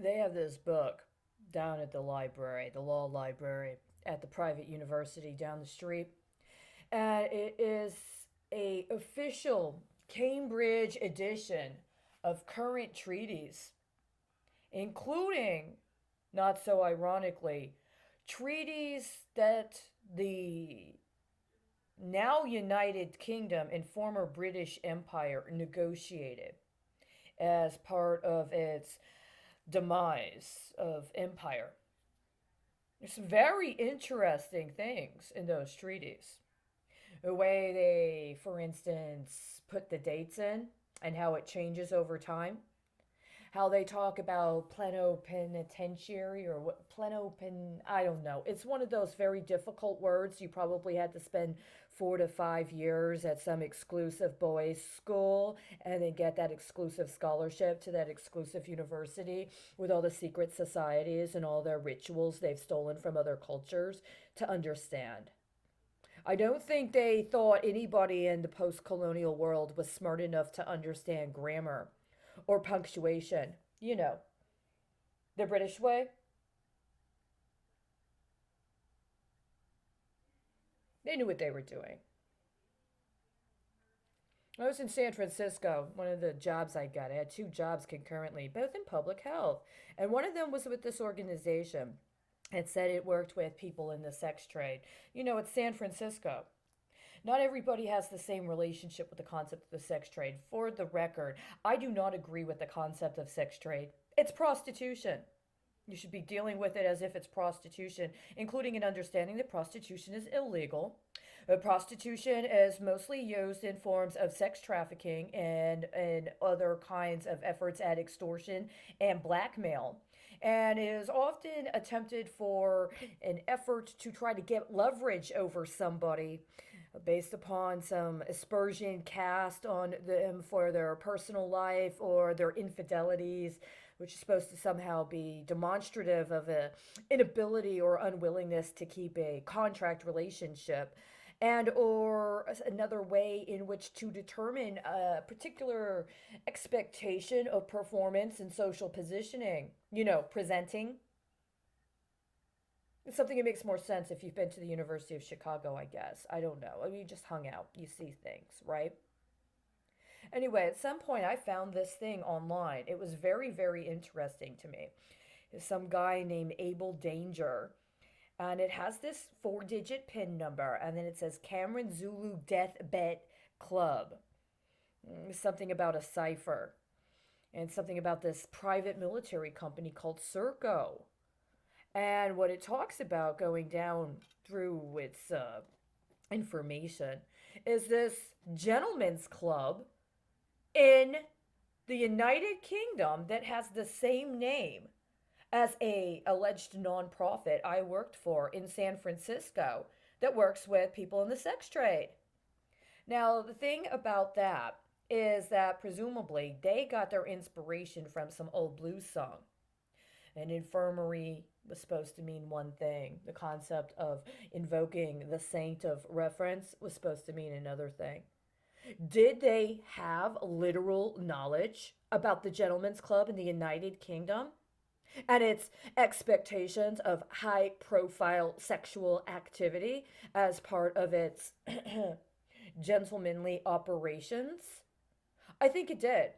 They have this book down at the library, the law library at the private university down the street, and it is a official Cambridge edition of current treaties, including, not so ironically, treaties that the now United Kingdom and former British Empire negotiated as part of its demise of empire. There's some very interesting things in those treaties. The way they, for instance, put the dates in and how it changes over time. How they talk about plenipotentiary or what I don't know. It's one of those very difficult words. You probably had to spend 4 to 5 years at some exclusive boys' school and then get that exclusive scholarship to that exclusive university with all the secret societies and all their rituals they've stolen from other cultures to understand. I don't think they thought anybody in the post colonial world was smart enough to understand grammar or punctuation. You know, the British way. They knew what they were doing. I was in San Francisco, one of the jobs I got. I had two jobs concurrently, both in public health. And one of them was with this organization. It said it worked with people in the sex trade. You know, it's San Francisco. Not everybody has the same relationship with the concept of the sex trade. For the record, I do not agree with the concept of sex trade. It's prostitution. You should be dealing with it as if it's prostitution, including an understanding that prostitution is illegal. Prostitution is mostly used in forms of sex trafficking and other kinds of efforts at extortion and blackmail. And is often attempted for an effort to try to get leverage over somebody based upon some aspersion cast on them for their personal life or their infidelities, which is supposed to somehow be demonstrative of an inability or unwillingness to keep a contract relationship, and or another way in which to determine a particular expectation of performance and social positioning, presenting. It's something that makes more sense if you've been to the University of Chicago, I guess. I don't know. I mean, you just hung out, you see things, right? Anyway, at some point I found this thing online. It was very, very interesting to me. It's some guy named Abel Danger. And it has this 4-digit PIN number, and then it says Cameron Zulu Death Bet Club. Something about a cipher, and something about this private military company called Serco. And what it talks about going down through its information is this gentleman's club in the United Kingdom that has the same name as a alleged nonprofit I worked for in San Francisco that works with people in the sex trade. Now, the thing about that is that presumably they got their inspiration from some old blues song. An infirmary was supposed to mean one thing. The concept of invoking the saint of reference was supposed to mean another thing. Did they have literal knowledge about the Gentlemen's Club in the United Kingdom and its expectations of high profile sexual activity as part of its gentlemanly operations? I think it did.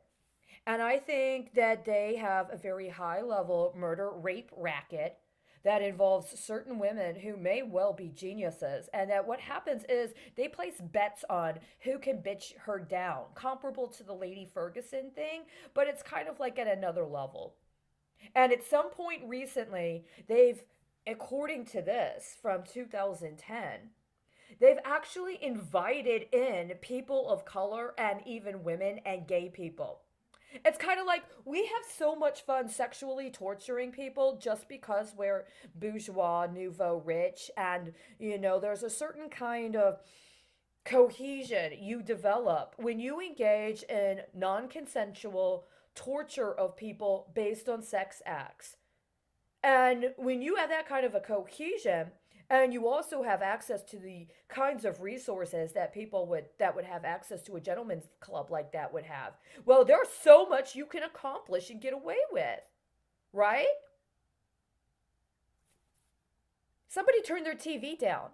And I think that they have a very high level murder rape racket that involves certain women who may well be geniuses. And that what happens is they place bets on who can bitch her down, comparable to the Lady Ferguson thing, but it's kind of like at another level. And at some point recently, they've, according to this from 2010, they've actually invited in people of color and even women and gay people. It's kind of like we have so much fun sexually torturing people just because we're bourgeois, nouveau rich, and there's a certain kind of cohesion you develop when you engage in non consensual torture of people based on sex acts. And when you have that kind of a cohesion, and you also have access to the kinds of resources that would have access to a gentleman's club like that would have. Well, there's so much you can accomplish and get away with. right? Somebody turned their TV down.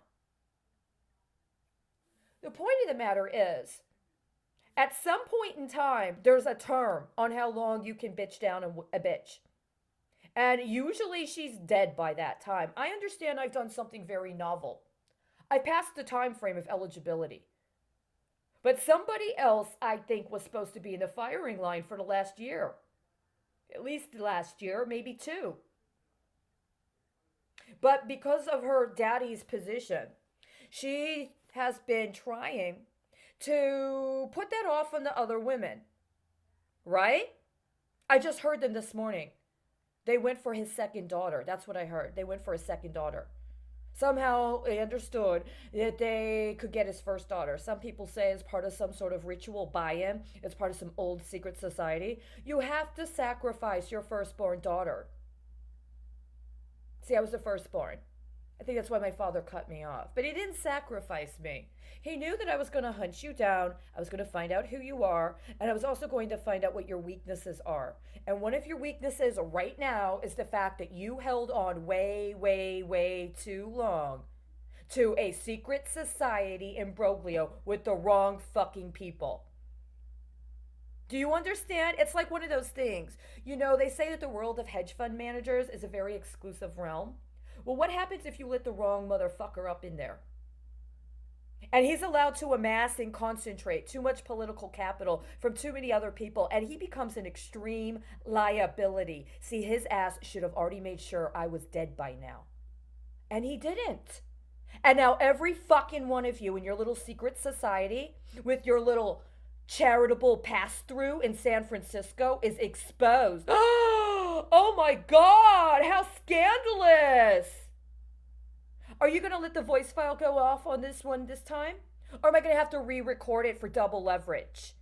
The point of the matter is, at some point in time, there's a term on how long you can bitch down a bitch. And usually she's dead by that time. I understand I've done something very novel. I passed the time frame of eligibility. But somebody else, I think, was supposed to be in the firing line for the last year. At least the last year, maybe two. But because of her daddy's position, she has been trying to put that off on the other women, right? I just heard them this morning. They went for his second daughter. That's what I heard. They went for his second daughter. Somehow they understood that they could get his first daughter. Some people say it's part of some sort of ritual buy-in. It's part of some old secret society. You have to sacrifice your firstborn daughter. See, I was the firstborn. I think that's why my father cut me off. But he didn't sacrifice me. He knew that I was going to hunt you down. I was going to find out who you are. And I was also going to find out what your weaknesses are. And one of your weaknesses right now is the fact that you held on way, way, way too long to a secret society imbroglio with the wrong fucking people. Do you understand? It's like one of those things. You know, they say that the world of hedge fund managers is a very exclusive realm. Well, what happens if you let the wrong motherfucker up in there? And he's allowed to amass and concentrate too much political capital from too many other people, and he becomes an extreme liability. See, his ass should have already made sure I was dead by now. And he didn't. And now every fucking one of you in your little secret society with your little charitable pass-through in San Francisco is exposed. Oh my God, how scandalous! Are you going to let the voice file go off on this one this time? Or am I going to have to re-record it for double leverage?